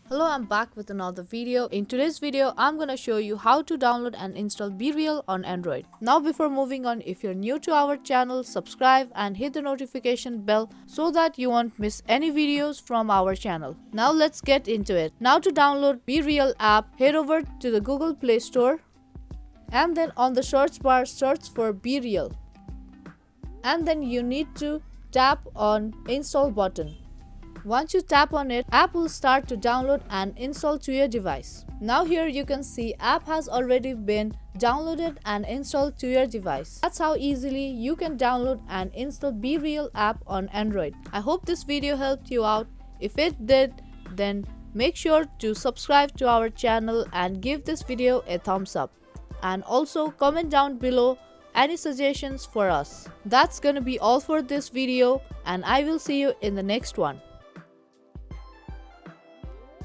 Hello, I'm back with another video. In today's video, I'm gonna show you how to download and install BeReal on Android. Now before moving on, if you're new to our channel, subscribe and hit the notification bell so that you won't miss any videos from our channel. Now let's get into it. Now to download BeReal app, head over to the Google Play Store and then on the search bar search for BeReal. And then you need to tap on install button. Once you tap on it, app will start to download and install to your device. Now here you can see app has already been downloaded and installed to your device. That's how easily you can download and install BeReal app on Android. I hope this video helped you out. If it did, then make sure to subscribe to our channel and give this video a thumbs up. And also comment down below any suggestions for us. That's gonna be all for this video and I will see you in the next one.